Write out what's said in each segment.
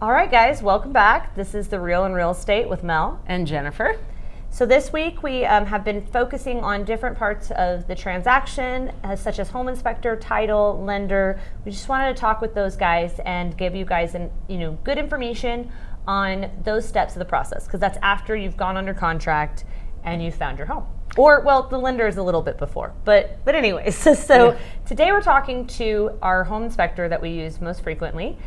All right, guys, welcome back. This is The Real in Real Estate with Mel and Jennifer. So this week we have been focusing on different parts of the transaction, such as home inspector, title, lender. We just wanted to talk with those guys and give you guys good information on those steps of the process, because that's after you've gone under contract and you've found your home. Or, well, the lender is a little bit before. But anyways, so today we're talking to our home inspector that we use most frequently,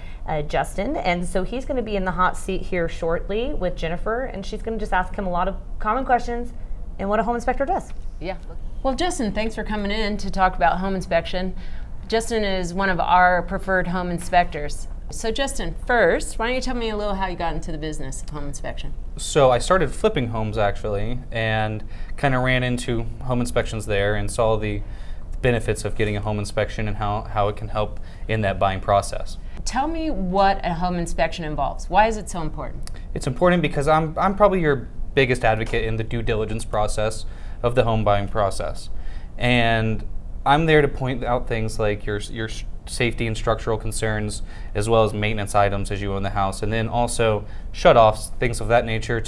Justin. And so he's going to be in the hot seat here shortly with Jennifer, and she's going to just ask him a lot of common questions and what a home inspector does. Yeah. Well, Justin, thanks for coming in to talk about home inspection. Justin is one of our preferred home inspectors. So Justin, first, why don't you tell me a little how you got into the business of home inspection? So I started flipping homes actually, and kind of ran into home inspections there and saw the benefits of getting a home inspection and how it can help in that buying process. Tell me what a home inspection involves. Why is it so important? It's important because I'm probably your biggest advocate in the due diligence process of the home buying process. And I'm there to point out things like your safety and structural concerns, as well as maintenance items as you own the house, and then also shut-offs, things of that nature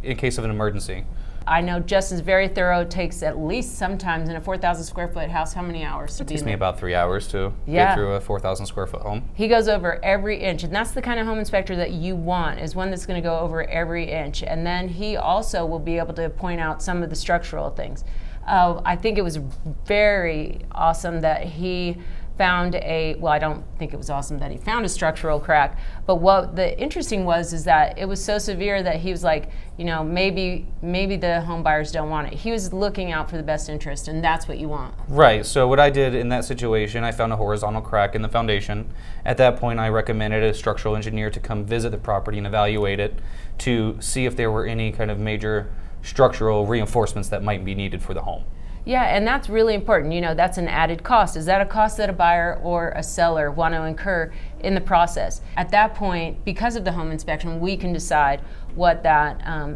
in case of an emergency. I know Justin's very thorough. It takes at least sometimes in a 4,000 square foot house, how many hours to It be takes in me there? about 3 hours to get through a 4,000 square foot home. He goes over every inch, and that's the kind of home inspector that you want, is one that's going to go over every inch. And then he also will be able to point out some of the structural things. I think it was very awesome that he found I don't think it was awesome that he found a structural crack, but what the interesting was is that it was so severe that he was like, maybe the home buyers don't want it. He was looking out for the best interest, and that's what you want. Right, so what I did in that situation, I found a horizontal crack in the foundation. At that point, I recommended a structural engineer to come visit the property and evaluate it to see if there were any kind of major structural reinforcements that might be needed for the home. Yeah, and that's really important. That's an added cost. Is that a cost that a buyer or a seller want to incur in the process? At that point, because of the home inspection, we can decide what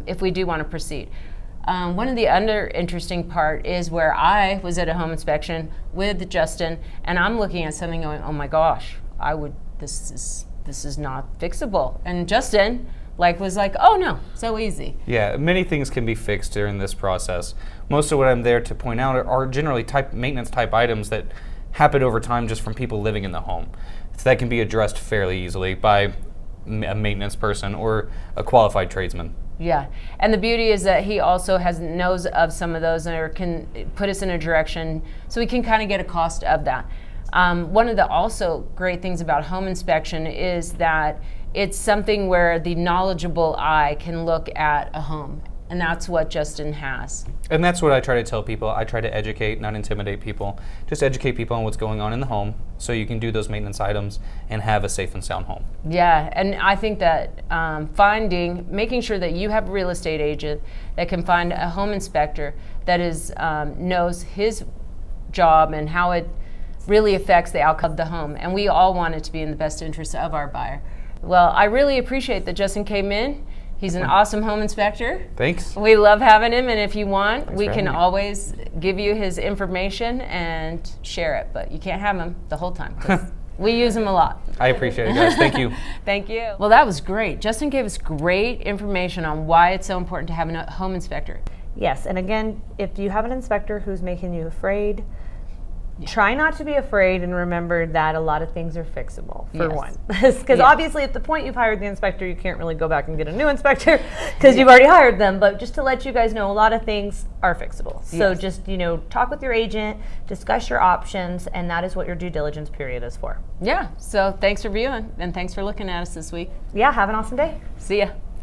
if we do want to proceed. One of the other interesting part is where I was at a home inspection with Justin, and I'm looking at something going, oh my gosh, this is not fixable. And Justin was like, oh no, so easy. Yeah, many things can be fixed during this process. Most of what I'm there to point out are generally maintenance type items that happen over time just from people living in the home. So that can be addressed fairly easily by a maintenance person or a qualified tradesman. Yeah, and the beauty is that he also knows of some of those or can put us in a direction so we can kind of get a cost of that. One of the also great things about home inspection is that it's something where the knowledgeable eye can look at a home, and that's what Justin has. And that's what I try to tell people. I try to educate, not intimidate people. Just educate people on what's going on in the home so you can do those maintenance items and have a safe and sound home. Yeah, and I think that making sure that you have a real estate agent that can find a home inspector that knows his job and how it really affects the outcome of the home. And we all want it to be in the best interest of our buyer. Well, I really appreciate that Justin came in. He's an awesome home inspector. Thanks. We love having him, and if you want, Thanks we can always give you his information and share it, but you can't have him the whole time, 'cause we use him a lot. I appreciate it, guys. Thank you. Thank you. Well, that was great. Justin gave us great information on why it's so important to have a home inspector. Yes, and again, if you have an inspector who's making you afraid, try not to be afraid, and remember that a lot of things are fixable, for one. Because obviously at the point you've hired the inspector, you can't really go back and get a new inspector because you've already hired them. But just to let you guys know, a lot of things are fixable. So just, talk with your agent, discuss your options, and that is what your due diligence period is for. Yeah, so thanks for viewing, and thanks for looking at us this week. Yeah, have an awesome day. See ya.